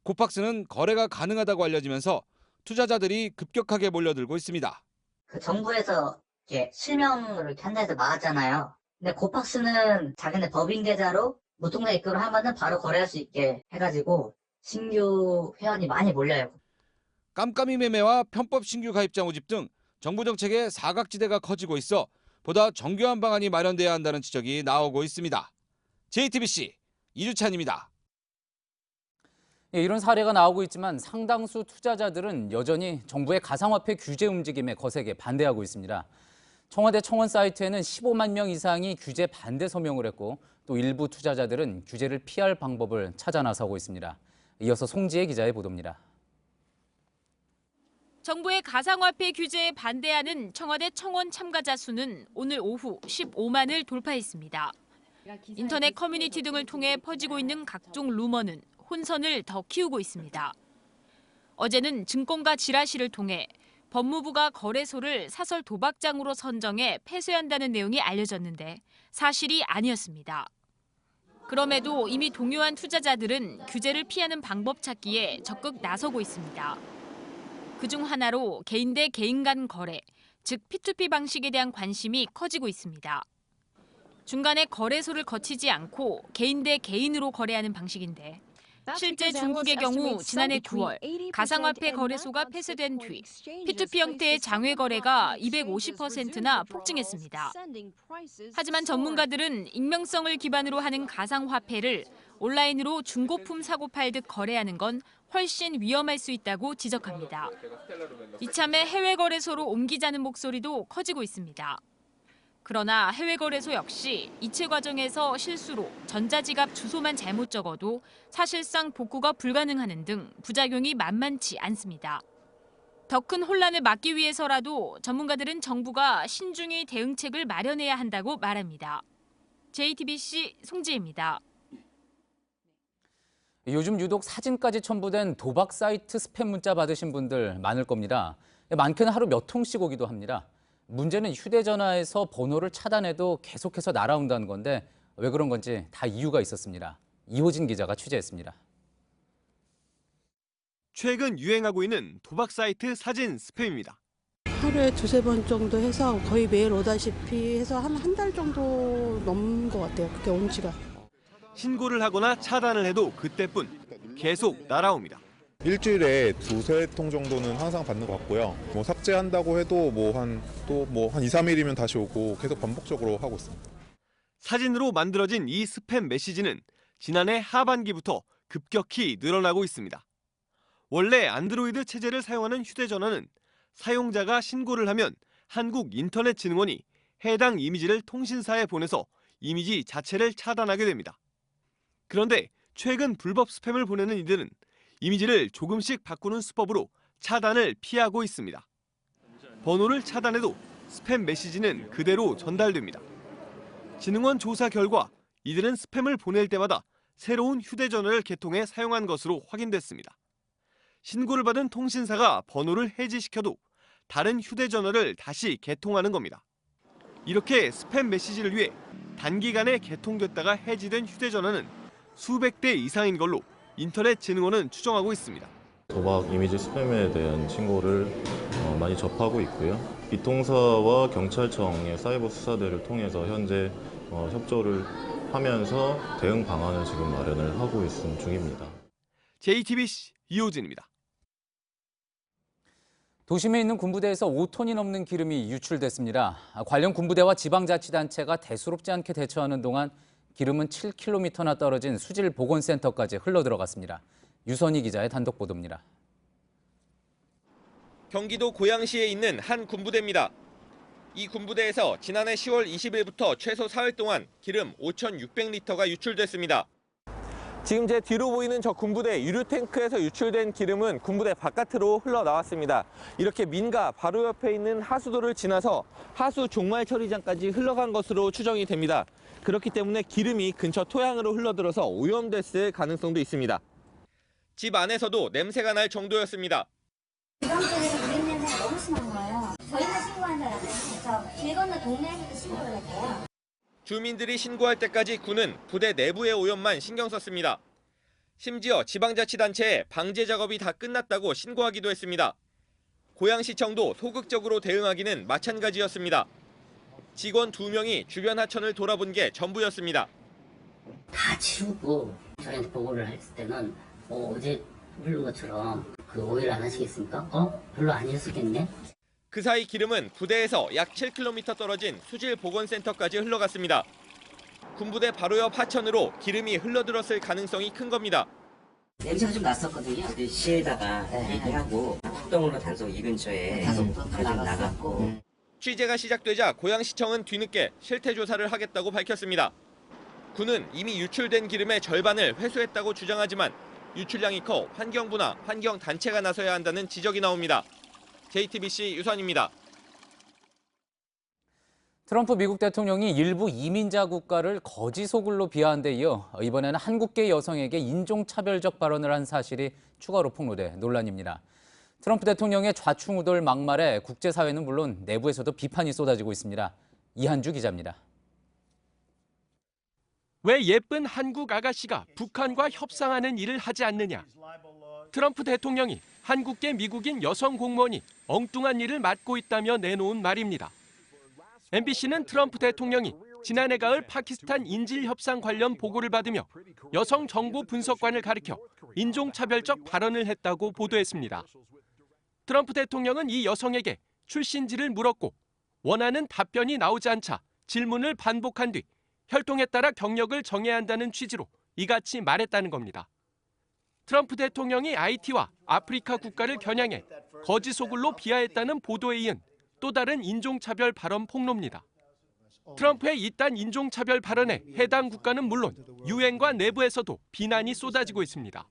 Speaker 17: 고팍스는 거래가 가능하다고 알려지면서 투자자들이 급격하게 몰려들고 있습니다.
Speaker 19: 정부에서 실명을 이렇게 한다 해서 막았잖아요. 근데 고팍스는 자기네 법인 계좌로 무통장 입금을 하면은 바로 거래할 수 있게 해가지고 신규 회원이 많이 몰려요.
Speaker 17: 깜깜이 매매와 편법 신규 가입자 모집 등 정부 정책의 사각지대가 커지고 있어 보다 정교한 방안이 마련돼야 한다는 지적이 나오고 있습니다. JTBC 이주찬입니다.
Speaker 1: 이런 사례가 나오고 있지만 상당수 투자자들은 여전히 정부의 가상화폐 규제 움직임에 거세게 반대하고 있습니다. 청와대 청원 사이트에는 15만 명 이상이 규제 반대 서명을 했고 또 일부 투자자들은 규제를 피할 방법을 찾아 나서고 있습니다. 이어서 송지혜 기자의 보도입니다.
Speaker 14: 정부의 가상화폐 규제에 반대하는 청와대 청원 참가자 수는 오늘 오후 15만을 돌파했습니다. 인터넷 커뮤니티 등을 통해 퍼지고 있는 각종 루머는 혼선을 더 키우고 있습니다. 어제는 증권가 지라시를 통해 법무부가 거래소를 사설 도박장으로 선정해 폐쇄한다는 내용이 알려졌는데 사실이 아니었습니다. 그럼에도 이미 동요한 투자자들은 규제를 피하는 방법 찾기에 적극 나서고 있습니다. 그중 하나로 개인 대 개인 간 거래, 즉 P2P 방식에 대한 관심이 커지고 있습니다. 중간에 거래소를 거치지 않고 개인 대 개인으로 거래하는 방식인데 실제 중국의 경우 지난해 9월 가상화폐 거래소가 폐쇄된 뒤 P2P 형태의 장외 거래가 250%나 폭증했습니다. 하지만 전문가들은 익명성을 기반으로 하는 가상화폐를 온라인으로 중고품 사고 팔듯 거래하는 건 훨씬 위험할 수 있다고 지적합니다. 이참에 해외 거래소로 옮기자는 목소리도 커지고 있습니다. 그러나 해외 거래소 역시 이체 과정에서 실수로 전자지갑 주소만 잘못 적어도 사실상 복구가 불가능하는 등 부작용이 만만치 않습니다. 더 큰 혼란을 막기 위해서라도 전문가들은 정부가 신중히 대응책을 마련해야 한다고 말합니다. JTBC 송지혜입니다.
Speaker 1: 요즘 유독 사진까지 첨부된 도박 사이트 스팸 문자 받으신 분들 많을 겁니다. 많게는 하루 몇 통씩 오기도 합니다. 문제는 휴대전화에서 번호를 차단해도 계속해서 날아온다는 건데 왜 그런 건지 다 이유가 있었습니다. 이호진 기자가 취재했습니다.
Speaker 20: 최근 유행하고 있는 도박 사이트 사진 스팸입니다.
Speaker 21: 하루에 두세 번 정도 해서 거의 매일 오다시피 해서 한 달 정도 넘은 것 같아요. 그게 온 지가.
Speaker 20: 신고를 하거나 차단을 해도 그때뿐 계속 날아옵니다.
Speaker 22: 일주일에 두세 통 정도는 항상 받는 것 같고요. 뭐 삭제한다고 해도 한 2, 3일이면 다시 오고 계속 반복적으로 하고 있습니다.
Speaker 20: 사진으로 만들어진 이 스팸 메시지는 지난해 하반기부터 급격히 늘어나고 있습니다. 원래 안드로이드 체제를 사용하는 휴대전화는 사용자가 신고를 하면 한국인터넷진흥원이 해당 이미지를 통신사에 보내서 이미지 자체를 차단하게 됩니다. 그런데 최근 불법 스팸을 보내는 이들은 이미지를 조금씩 바꾸는 수법으로 차단을 피하고 있습니다. 번호를 차단해도 스팸 메시지는 그대로 전달됩니다. 진흥원 조사 결과 이들은 스팸을 보낼 때마다 새로운 휴대전화를 개통해 사용한 것으로 확인됐습니다. 신고를 받은 통신사가 번호를 해지시켜도 다른 휴대전화를 다시 개통하는 겁니다. 이렇게 스팸 메시지를 위해 단기간에 개통됐다가 해지된 휴대전화는 수백 대 이상인 걸로 인터넷진흥원은 추정하고 있습니다.
Speaker 23: 도박 이미지 스팸에 대한 신고를 많이 접하고 있고요. 이통사와 경찰청의 사이버 수사대를 통해서 현재 협조를 하면서 대응 방안을 지금 마련을 하고 있는 중입니다.
Speaker 20: JTBC 이호진입니다.
Speaker 1: 도심에 있는 군부대에서 5톤이 넘는 기름이 유출됐습니다. 관련 군부대와 지방자치단체가 대수롭지 않게 대처하는 동안 기름은 7km나 떨어진 수질보건센터까지 흘러들어갔습니다. 유선희 기자의 단독 보도입니다.
Speaker 24: 경기도 고양시에 있는 한 군부대입니다. 이 군부대에서 지난해 10월 20일부터 최소 사흘 동안 기름 5,600리터가 유출됐습니다. 지금 제 뒤로 보이는 저 군부대 유류 탱크에서 유출된 기름은 군부대 바깥으로 흘러나왔습니다. 이렇게 민가 바로 옆에 있는 하수도를 지나서 하수 종말 처리장까지 흘러간 것으로 추정이 됩니다. 그렇기 때문에 기름이 근처 토양으로 흘러들어서 오염됐을 가능성도 있습니다. 집 안에서도 냄새가 날 정도였습니다.
Speaker 25: 이번 주에는 기름 냄새가 너무 심한 거예요. 저희가 신고한 줄 알았어요. 길 건너 동네에서도 신고를 했대요.
Speaker 24: 주민들이 신고할 때까지 군은 부대 내부의 오염만 신경 썼습니다. 심지어 지방자치단체에 방제 작업이 다 끝났다고 신고하기도 했습니다. 고양시청도 소극적으로 대응하기는 마찬가지였습니다. 직원 2명이 주변 하천을 돌아본 게 전부였습니다.
Speaker 26: 다 치우고 저희한테 보고를 했을 때는 어제 흐른 것처럼 그 오해를 안 하시겠습니까? 별로 아니었겠네.
Speaker 24: 그 사이 기름은 부대에서 약 7km 떨어진 수질보건센터까지 흘러갔습니다. 군부대 바로 옆 하천으로 기름이 흘러들었을 가능성이 큰 겁니다.
Speaker 26: 냄새가 좀 났었거든요. 시에다가 얘기하고 국동으로 단속 이 근처에 좀 나갔고.
Speaker 24: 취재가 시작되자 고양시청은 뒤늦게 실태 조사를 하겠다고 밝혔습니다. 군은 이미 유출된 기름의 절반을 회수했다고 주장하지만 유출량이 커 환경부나 환경단체가 나서야 한다는 지적이 나옵니다. JTBC 유선입니다.
Speaker 1: 트럼프 미국 대통령이 일부 이민자 국가를 거지 소굴로 비하한 데 이어 이번에는 한국계 여성에게 인종차별적 발언을 한 사실이 추가로 폭로돼 논란입니다. 트럼프 대통령의 좌충우돌 막말에 국제사회는 물론 내부에서도 비판이 쏟아지고 있습니다. 이한주 기자입니다.
Speaker 27: 왜 예쁜 한국 아가씨가 북한과 협상하는 일을 하지 않느냐. 트럼프 대통령이 한국계 미국인 여성 공무원이 엉뚱한 일을 맡고 있다며 내놓은 말입니다. MBC는 트럼프 대통령이 지난해 가을 파키스탄 인질 협상 관련 보고를 받으며 여성 정보 분석관을 가리켜 인종차별적 발언을 했다고 보도했습니다. 트럼프 대통령은 이 여성에게 출신지를 물었고 원하는 답변이 나오지 않자 질문을 반복한 뒤 혈통에 따라 경력을 정해야 한다는 취지로 이같이 말했다는 겁니다. 트럼프 대통령이 IT와 아프리카 국가를 겨냥해 거지 소굴로 비하했다는 보도에 이은 또 다른 인종차별 발언 폭로입니다. 트럼프의 이딴 인종차별 발언에 해당 국가는 물론 유엔과 내부에서도 비난이 쏟아지고 있습니다.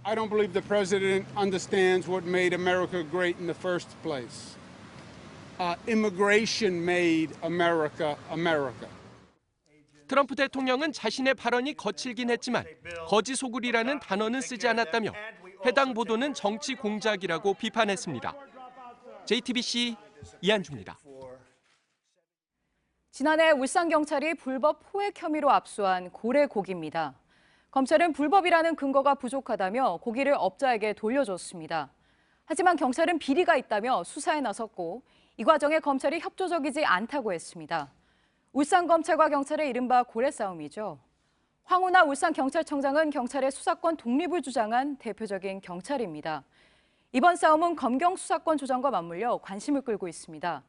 Speaker 3: I don't believe the president understands what made America great in the first place. Immigration made America America.
Speaker 27: 트럼프 대통령은 자신의 발언이 거칠긴 했지만 거짓 소굴이라는 단어는 쓰지 않았다며 해당 보도는 정치 공작이라고 비판했습니다. JTBC 이한주입니다.
Speaker 4: 지난해 울산경찰이 불법 포획 혐의로 압수한 고래 고기입니다. 검찰은 불법이라는 근거가 부족하다며 고기를 업자에게 돌려줬습니다. 하지만 경찰은 비리가 있다며 수사에 나섰고 이 과정에 검찰이 협조적이지 않다고 했습니다. 울산검찰과 경찰의 이른바 고래 싸움이죠. 황운하 울산경찰청장은 경찰의 수사권 독립을 주장한 대표적인 경찰입니다. 이번 싸움은 검경 수사권 조정과 맞물려 관심을 끌고 있습니다.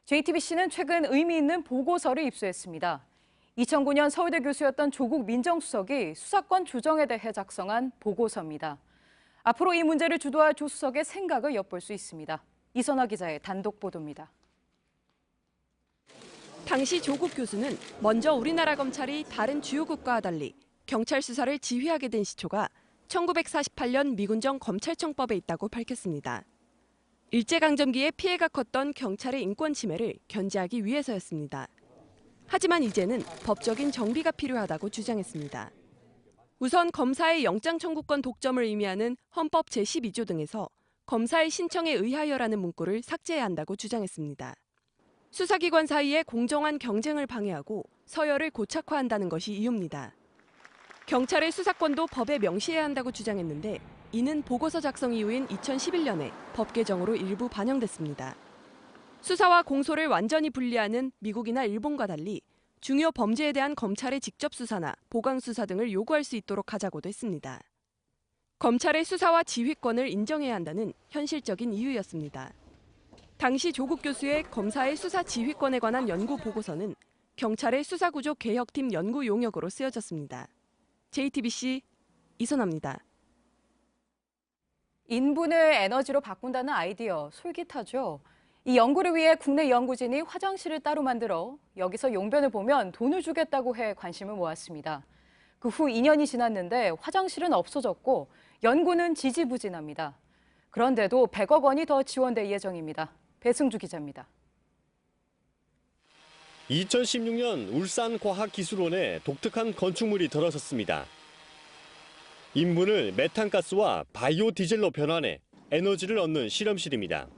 Speaker 4: JTBC는 최근 의미 있는 보고서를 입수했습니다. 2009년 서울대 교수였던 조국 민정수석이 수사권 조정에 대해 작성한 보고서입니다. 앞으로 이 문제를 주도할 조 수석의 생각을 엿볼 수 있습니다. 이선화 기자의 단독 보도입니다.
Speaker 16: 당시 조국 교수는 먼저 우리나라 검찰이 다른 주요국가와 달리 경찰 수사를 지휘하게 된 시초가 1948년 미군정 검찰청법에 있다고 밝혔습니다. 일제강점기에 피해가 컸던 경찰의 인권 침해를 견제하기 위해서였습니다. 하지만 이제는 법적인 정비가 필요하다고 주장했습니다. 우선 검사의 영장 청구권 독점을 의미하는 헌법 제12조 등에서 검사의 신청에 의하여라는 문구를 삭제해야 한다고 주장했습니다. 수사기관 사이의 공정한 경쟁을 방해하고 서열을 고착화한다는 것이 이유입니다. 경찰의 수사권도 법에 명시해야 한다고 주장했는데 이는 보고서 작성 이후인 2011년에 법 개정으로 일부 반영됐습니다. 수사와 공소를 완전히 분리하는 미국이나 일본과 달리 중요 범죄에 대한 검찰의 직접 수사나 보강 수사 등을 요구할 수 있도록 하자고도 했습니다. 검찰의 수사와 지휘권을 인정해야 한다는 현실적인 이유였습니다. 당시 조국 교수의 검사의 수사 지휘권에 관한 연구 보고서는 경찰의 수사구조 개혁팀 연구 용역으로 쓰여졌습니다. JTBC 이선화입니다.
Speaker 4: 인분을 에너지로 바꾼다는 아이디어 솔깃하죠. 이 연구를 위해 국내 연구진이 화장실을 따로 만들어 여기서 용변을 보면 돈을 주겠다고 해 관심을 모았습니다. 그 후 2년이 지났는데 화장실은 없어졌고 연구는 지지부진합니다. 그런데도 100억 원이 더 지원될 예정입니다. 배승주 기자입니다.
Speaker 5: 2016년 울산과학기술원에 독특한 건축물이 들어섰습니다. 인분을 메탄가스와 바이오 디젤로 변환해 에너지를 얻는 실험실입니다.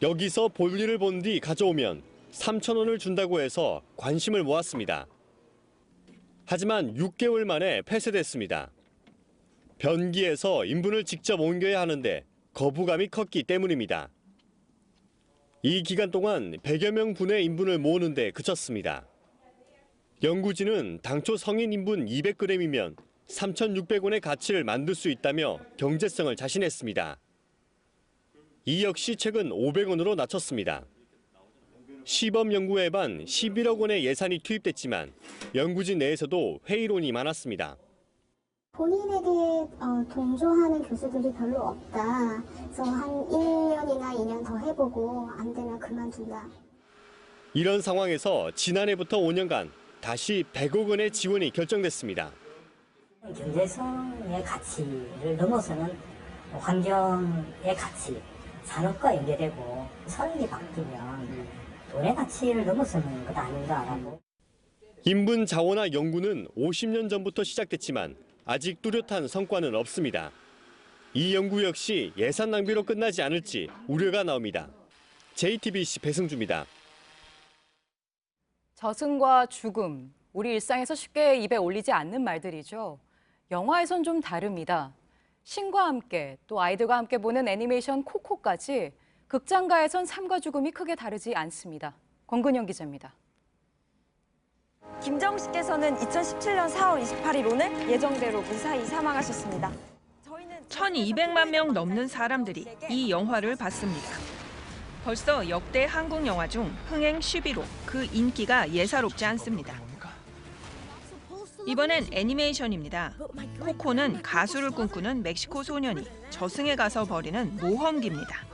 Speaker 5: 여기서 볼일을 본 뒤 가져오면 3,000원을 준다고 해서 관심을 모았습니다. 하지만 6개월 만에 폐쇄됐습니다. 변기에서 인분을 직접 옮겨야 하는데 거부감이 컸기 때문입니다. 이 기간 동안 100여 명 분의 인분을 모으는데 그쳤습니다. 연구진은 당초 성인 인분 200g이면 3,600원의 가치를 만들 수 있다며 경제성을 자신했습니다. 이 역시 최근 500원으로 낮췄습니다. 시범 연구에 반 11억 원의 예산이 투입됐지만 연구진 내에서도 회의론이 많았습니다.
Speaker 6: 본인에게 동조하는 교수들이 별로 없다. 그래서 한 1년이나 2년 더 해보고 안 되면 그만둔다.
Speaker 5: 이런 상황에서 지난해부터 5년간 다시 100억 원의 지원이 결정됐습니다.
Speaker 25: 경제성의 가치를 넘어서는 환경의 가치, 산업과 연계되고 서열이 바뀌면 돈의 가치를 넘어서는 것 아닌가라고.
Speaker 5: 인분 자원화 연구는 50년 전부터 시작됐지만 아직 뚜렷한 성과는 없습니다. 이 연구 역시 예산 낭비로 끝나지 않을지 우려가 나옵니다. JTBC 배승주입니다.
Speaker 4: 저승과 죽음, 우리 일상에서 쉽게 입에 올리지 않는 말들이죠. 영화에선 좀 다릅니다. 신과 함께 또 아이들과 함께 보는 애니메이션 코코까지 극장가에선 삶과 죽음이 크게 다르지 않습니다. 권근영 기자입니다.
Speaker 7: 김정우 씨께서는 2017년 4월 28일 오늘 예정대로 무사히 사망하셨습니다.
Speaker 8: 1,200만 명 넘는 사람들이 이 영화를 봤습니다. 벌써 역대 한국 영화 중 흥행 10위로 그 인기가 예사롭지 않습니다. 이번엔 애니메이션입니다. 코코는 가수를 꿈꾸는 멕시코 소년이 저승에 가서 벌이는 모험기입니다.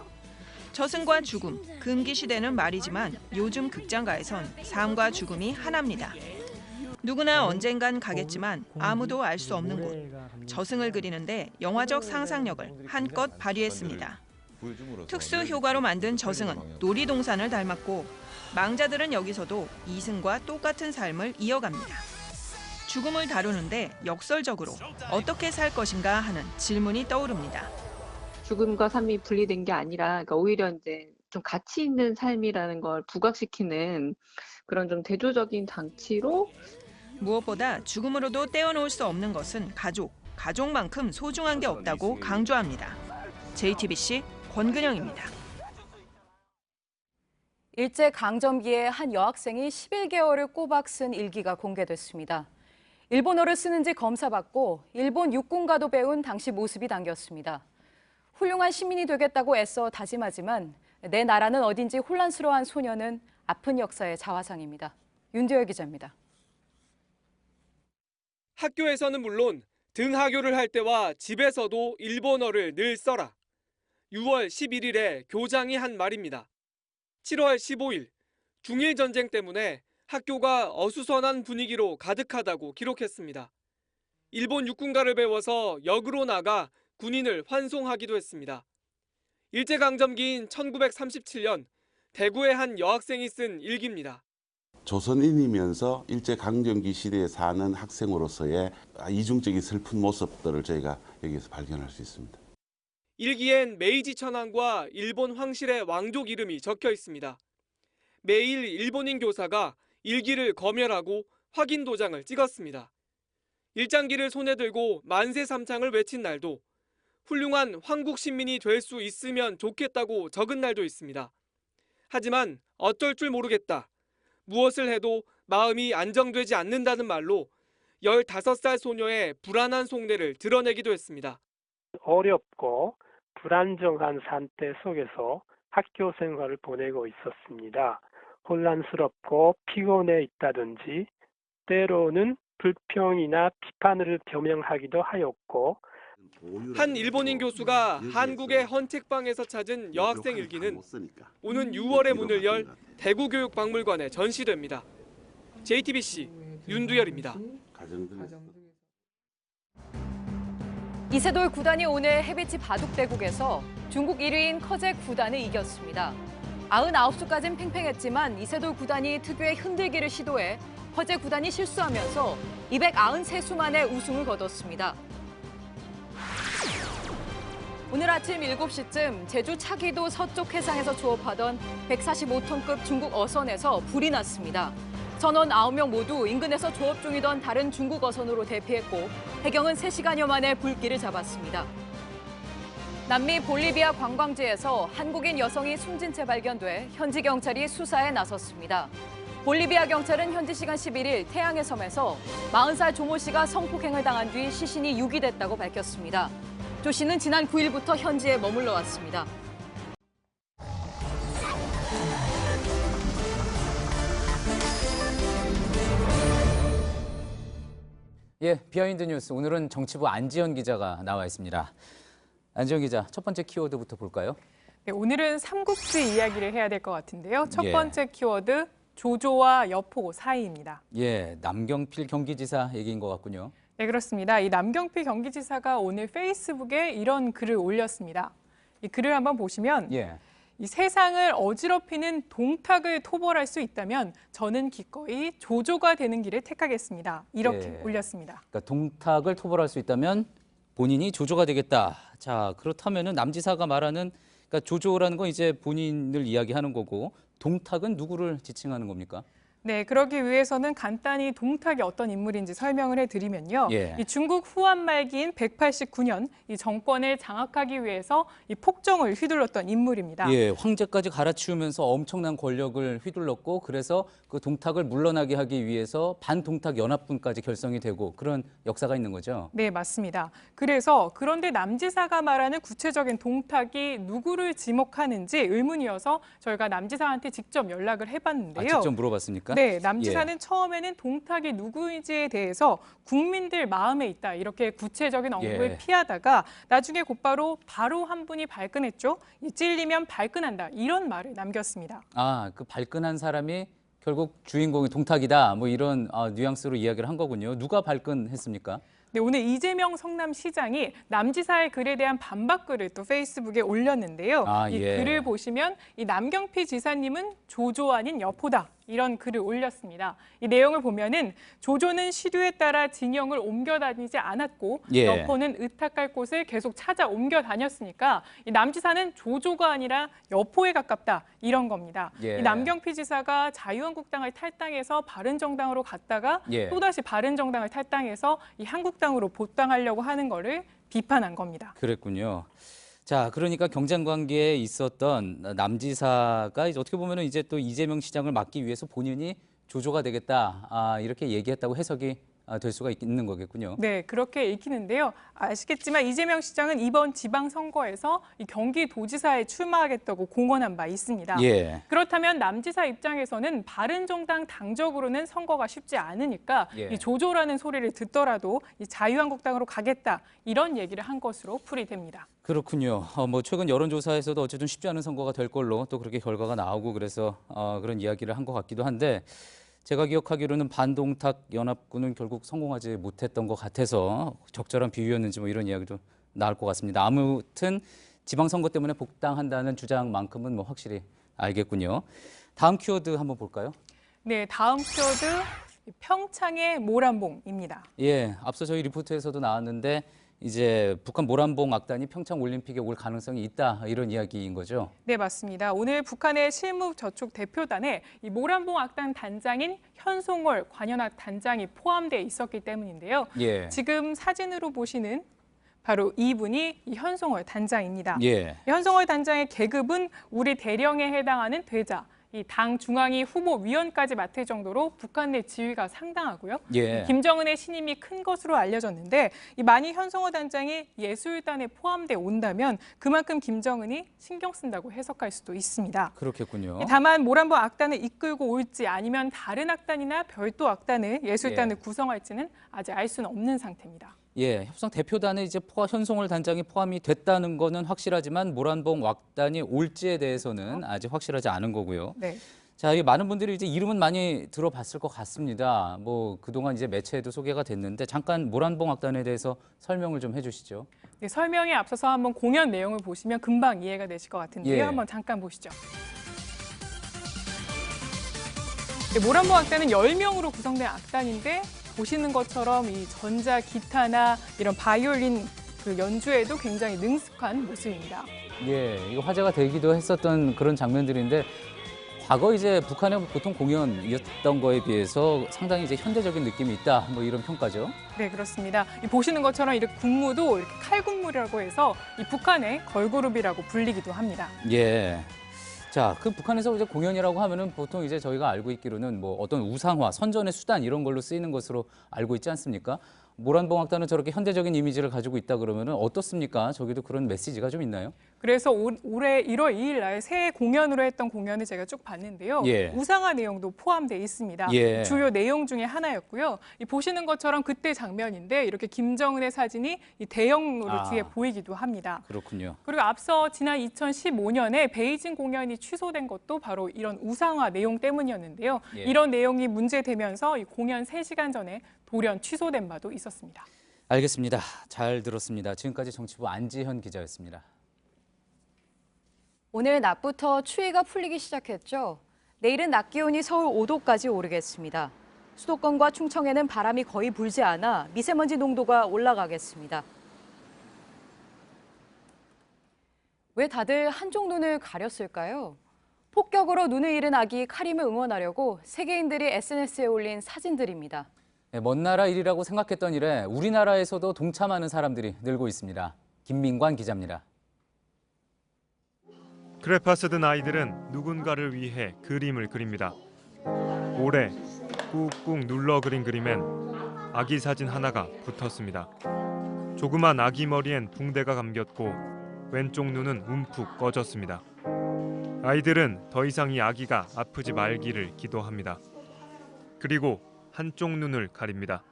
Speaker 8: 저승과 죽음, 금기시되는 말이지만 요즘 극장가에선 삶과 죽음이 하나입니다. 누구나 언젠간 가겠지만 아무도 알 수 없는 곳. 저승을 그리는데 영화적 상상력을 한껏 발휘했습니다. 특수 효과로 만든 저승은 놀이동산을 닮았고 망자들은 여기서도 이승과 똑같은 삶을 이어갑니다. 죽음을 다루는데 역설적으로 어떻게 살 것인가 하는 질문이 떠오릅니다.
Speaker 9: 죽음과 삶이 분리된 게 아니라 그러니까 오히려 이제 좀 가치 있는 삶이라는 걸 부각시키는 그런 좀 대조적인 장치로
Speaker 8: 무엇보다 죽음으로도 떼어놓을 수 없는 것은 가족만큼 소중한 게 없다고 강조합니다. JTBC 권근영입니다.
Speaker 4: 일제강점기에 한 여학생이 11개월을 꼬박 쓴 일기가 공개됐습니다. 일본어를 쓰는지 검사받고 일본 육군가도 배운 당시 모습이 담겼습니다. 훌륭한 시민이 되겠다고 애써 다짐하지만 내 나라는 어딘지 혼란스러워한 소녀는 아픈 역사의 자화상입니다. 윤두열 기자입니다.
Speaker 10: 학교에서는 물론 등하교를 할 때와 집에서도 일본어를 늘 써라. 6월 11일에 교장이 한 말입니다. 7월 15일, 중일 전쟁 때문에 학교가 어수선한 분위기로 가득하다고 기록했습니다. 일본 육군가를 배워서 역으로 나가 군인을 환송하기도 했습니다. 일제강점기인 1937년 대구의 한 여학생이 쓴 일기입니다.
Speaker 11: 조선인이면서 일제강점기 시대에 사는 학생으로서의 이중적인 슬픈 모습들을 저희가 여기서 발견할 수 있습니다.
Speaker 10: 일기엔 메이지 천황과 일본 황실의 왕족 이름이 적혀 있습니다. 매일 일본인 교사가 일기를 검열하고 확인 도장을 찍었습니다. 일장기를 손에 들고 만세 삼창을 외친 날도, 훌륭한 황국 시민이 될 수 있으면 좋겠다고 적은 날도 있습니다. 하지만 어쩔 줄 모르겠다. 무엇을 해도 마음이 안정되지 않는다는 말로 15살 소녀의 불안한 속내를 드러내기도 했습니다.
Speaker 12: 어렵고 불안정한 상태 속에서 학교 생활을 보내고 있었습니다. 혼란스럽고 피곤해 있다든지 때로는 불평이나 비판을 표명하기도 하였고,
Speaker 10: 한 일본인 교수가 한국의 헌책방에서 찾은 여학생 일기는 오는 6월에 문을 열 대구교육박물관에 전시됩니다. JTBC 윤두열입니다.
Speaker 4: 이세돌 구단이 오늘 해비치 바둑대국에서 중국 1위인 커제 구단을 이겼습니다. 99수까지는 팽팽했지만 이세돌 구단이 특유의 흔들기를 시도해 커제 구단이 실수하면서 293수 만에 우승을 거뒀습니다. 오늘 아침 7시쯤 제주 차기도 서쪽 해상에서 조업하던 145톤급 중국 어선에서 불이 났습니다. 선원 9명 모두 인근에서 조업 중이던 다른 중국 어선으로 대피했고 해경은 3시간여 만에 불길을 잡았습니다. 남미 볼리비아 관광지에서 한국인 여성이 숨진 채 발견돼 현지 경찰이 수사에 나섰습니다. 볼리비아 경찰은 현지 시간 11일 태양의 섬에서 40살 조모 씨가 성폭행을 당한 뒤 시신이 유기됐다고 밝혔습니다. 조 씨는 지난 9일부터 현지에 머물러 왔습니다.
Speaker 1: 예, 비하인드 뉴스. 오늘은 정치부 안지연 기자가 나와 있습니다. 안지연 기자, 첫 번째 키워드부터 볼까요?
Speaker 13: 네, 오늘은 삼국지 이야기를 해야 될 것 같은데요. 첫 번째 키워드, 조조와 여포 사이입니다.
Speaker 1: 예, 남경필 경기지사 얘기인 것 같군요.
Speaker 13: 네, 그렇습니다. 이 남경필 경기지사가 오늘 페이스북에 이런 글을 올렸습니다. 이 글을 한번 보시면 이 세상을 어지럽히는 동탁을 토벌할 수 있다면 저는 기꺼이 조조가 되는 길을 택하겠습니다. 이렇게 올렸습니다.
Speaker 1: 그러니까 동탁을 토벌할 수 있다면 본인이 조조가 되겠다. 자, 그렇다면은 남지사가 말하는 그러니까 조조라는 건 이제 본인을 이야기하는 거고 동탁은 누구를 지칭하는 겁니까?
Speaker 13: 네, 그러기 위해서는 간단히 동탁이 어떤 인물인지 설명을 해드리면요. 이 중국 후한 말기인 189년 이 정권을 장악하기 위해서 이 폭정을 휘둘렀던 인물입니다.
Speaker 1: 예, 황제까지 갈아치우면서 엄청난 권력을 휘둘렀고 그래서 그 동탁을 물러나게 하기 위해서 반동탁 연합군까지 결성이 되고 그런 역사가 있는 거죠.
Speaker 13: 네, 맞습니다. 그런데 남지사가 말하는 구체적인 동탁이 누구를 지목하는지 의문이어서 저희가 남지사한테 직접 연락을 해봤는데요.
Speaker 1: 직접 물어봤습니까?
Speaker 13: 네, 남지사는 처음에는 동탁이 누구인지에 대해서 국민들 마음에 있다 이렇게 구체적인 언급을 피하다가 나중에 곧바로 한 분이 발끈했죠. 찔리면 발끈한다 이런 말을 남겼습니다.
Speaker 1: 그 발끈한 사람이 결국 주인공이 동탁이다. 뭐 이런 뉘앙스로 이야기를 한 거군요. 누가 발끈했습니까?
Speaker 13: 네, 오늘 이재명 성남시장이 남지사의 글에 대한 반박글을 또 페이스북에 올렸는데요. 이 글을 보시면 이 남경필 지사님은 조조 아닌 여포다. 이런 글을 올렸습니다. 이 내용을 보면은 조조는 시류에 따라 진영을 옮겨 다니지 않았고 여포는 의탁할 곳을 계속 찾아 옮겨 다녔으니까 이 남지사는 조조가 아니라 여포에 가깝다. 이런 겁니다. 이 남경필 지사가 자유한국당을 탈당해서 바른정당으로 갔다가 또다시 바른정당을 탈당해서 이 한국당으로 복당하려고 하는 거를 비판한 겁니다.
Speaker 1: 그랬군요. 자, 그러니까 경쟁 관계에 있었던 남지사가 이제 어떻게 보면은 이제 또 이재명 시장을 막기 위해서 본인이 조조가 되겠다. 이렇게 얘기했다고 해석이 될 수가 있는 거겠군요.
Speaker 13: 네, 그렇게 읽히는데요. 아시겠지만 이재명 시장은 이번 지방선거에서 이 경기도지사에 출마하겠다고 공언한 바 있습니다. 그렇다면 남지사 입장에서는 바른정당 당적으로는 선거가 쉽지 않으니까 이 조조라는 소리를 듣더라도 이 자유한국당으로 가겠다 이런 얘기를 한 것으로 풀이됩니다.
Speaker 1: 그렇군요. 뭐 최근 여론조사에서도 어쨌든 쉽지 않은 선거가 될 걸로 또 그렇게 결과가 나오고 그래서 그런 이야기를 한 것 같기도 한데 제가 기억하기로는 반동탁 연합군은 결국 성공하지 못했던 것 같아서 적절한 비유였는지 뭐 이런 이야기도 나올 것 같습니다. 아무튼 지방선거 때문에 복당한다는 주장만큼은 뭐 확실히 알겠군요. 다음 키워드 한번 볼까요?
Speaker 13: 네, 다음 키워드 평창의 모란봉입니다.
Speaker 1: 예, 앞서 저희 리포트에서도 나왔는데 이제 북한 모란봉 악단이 평창 올림픽에 올 가능성이 있다 이런 이야기인 거죠?
Speaker 13: 네, 맞습니다. 오늘 북한의 실무저축 대표단에 이 모란봉 악단 단장인 현송월 관현악 단장이 포함돼 있었기 때문인데요. 지금 사진으로 보시는 바로 이분이 이 현송월 단장입니다. 이 현송월 단장의 계급은 우리 대령에 해당하는 대자. 이 당 중앙위 후보위원까지 맡을 정도로 북한 내 지위가 상당하고요. 김정은의 신임이 큰 것으로 알려졌는데 이 만일 현송월 단장이 예술단에 포함돼 온다면 그만큼 김정은이 신경 쓴다고 해석할 수도 있습니다.
Speaker 1: 그렇겠군요.
Speaker 13: 다만 모란봉 악단을 이끌고 올지 아니면 다른 악단이나 별도 악단을 예술단을 구성할지는 아직 알 수는 없는 상태입니다.
Speaker 1: 협상 대표단에 이제 현송월 단장이 포함이 됐다는 거는 확실하지만 모란봉 악단이 올지에 대해서는 아직 확실하지 않은 거고요. 자, 이 많은 분들이 이제 이름은 많이 들어봤을 것 같습니다. 뭐 그동안 이제 매체에도 소개가 됐는데 잠깐 모란봉 악단에 대해서 설명을 좀 해주시죠.
Speaker 13: 네, 설명에 앞서서 한번 공연 내용을 보시면 금방 이해가 되실 것 같은데요. 한번 잠깐 보시죠. 네, 모란봉 악단은 10명으로 구성된 악단인데 보시는 것처럼 이 전자 기타나 이런 바이올린 그 연주에도 굉장히 능숙한 모습입니다.
Speaker 1: 이거 화제가 되기도 했었던 그런 장면들인데 과거 이제 북한의 보통 공연이었던 거에 비해서 상당히 이제 현대적인 느낌이 있다. 뭐 이런 평가죠.
Speaker 13: 네, 그렇습니다. 이 보시는 것처럼 이렇게 군무도 이렇게 칼군무라고 해서 이 북한의 걸그룹이라고 불리기도 합니다.
Speaker 1: 자, 그 북한에서 이제 공연이라고 하면은 보통 이제 저희가 알고 있기로는 뭐 어떤 우상화, 선전의 수단 이런 걸로 쓰이는 것으로 알고 있지 않습니까? 모란봉 악단은 저렇게 현대적인 이미지를 가지고 있다 그러면은 어떻습니까? 저기도 그런 메시지가 좀 있나요?
Speaker 13: 그래서 올해 1월 2일 날 새해 공연으로 했던 공연을 제가 쭉 봤는데요. 우상화 내용도 포함되어 있습니다. 주요 내용 중에 하나였고요. 이 보시는 것처럼 그때 장면인데 이렇게 김정은의 사진이 이 대형으로 뒤에 보이기도 합니다.
Speaker 1: 그렇군요.
Speaker 13: 그리고 앞서 지난 2015년에 베이징 공연이 취소된 것도 바로 이런 우상화 내용 때문이었는데요. 이런 내용이 문제되면서 이 공연 3시간 전에 돌연 취소된 바도 있었습니다.
Speaker 1: 알겠습니다. 잘 들었습니다. 지금까지 정치부 안지현 기자였습니다.
Speaker 4: 오늘 낮부터 추위가 풀리기 시작했죠. 내일은 낮 기온이 서울 5도까지 오르겠습니다. 수도권과 충청에는 바람이 거의 불지 않아 미세먼지 농도가 올라가겠습니다. 왜 다들 한쪽 눈을 가렸을까요? 폭격으로 눈을 잃은 아기 카림을 응원하려고 세계인들이 SNS에 올린 사진들입니다.
Speaker 1: 먼 나라 일이라고 생각했던 일에 우리나라에서도 동참하는 사람들이 늘고 있습니다. 김민관 기자입니다.
Speaker 2: 크레파스 든 아이들은 누군가를 위해 그림을 그립니다. 오래 꾹꾹 눌러 그린 그림엔 아기 사진 하나가 붙었습니다. 조그만 아기 머리엔 붕대가 감겼고 왼쪽 눈은 움푹 꺼졌습니다. 아이들은 더 이상 이 아기가 아프지 말기를 기도합니다. 그리고 한쪽 눈을 가립니다.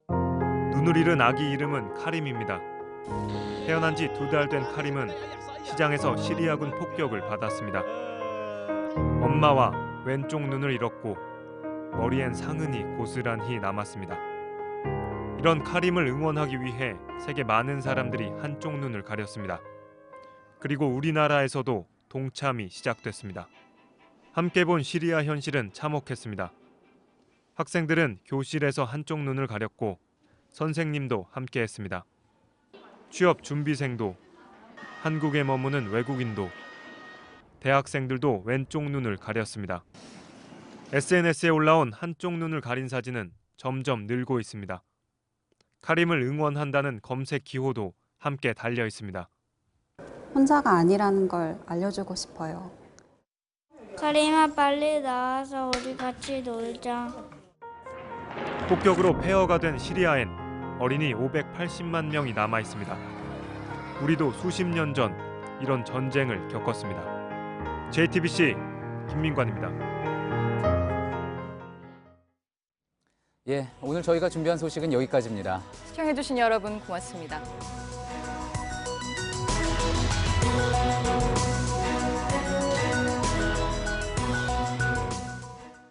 Speaker 2: 눈을 잃은 아기 이름은 카림입니다. 태어난 지 2달 된 카림은 시장에서 시리아군 폭격을 받았습니다. 엄마와 왼쪽 눈을 잃었고 머리엔 상흔이 고스란히 남았습니다. 이런 카림을 응원하기 위해 세계 많은 사람들이 한쪽 눈을 가렸습니다. 그리고 우리나라에서도 동참이 시작됐습니다. 함께 본 시리아 현실은 참혹했습니다. 학생들은 교실에서 한쪽 눈을 가렸고 선생님도 함께했습니다. 취업 준비생도, 한국에 머무는 외국인도, 대학생들도 왼쪽 눈을 가렸습니다. SNS에 올라온 한쪽 눈을 가린 사진은 점점 늘고 있습니다. 카림을 응원한다는 검색 기호도 함께 달려 있습니다.
Speaker 14: 혼자가 아니라는 걸 알려주고 싶어요.
Speaker 25: 카림아 빨리 나와서 우리 같이 놀자.
Speaker 2: 폭격으로 폐허가 된 시리아엔 어린이 580만 명이 남아 있습니다. 우리도 수십 년 전 이런 전쟁을 겪었습니다. JTBC 김민관입니다.
Speaker 1: 예, 오늘 저희가 준비한 소식은 여기까지입니다.
Speaker 4: 시청해주신 여러분 고맙습니다.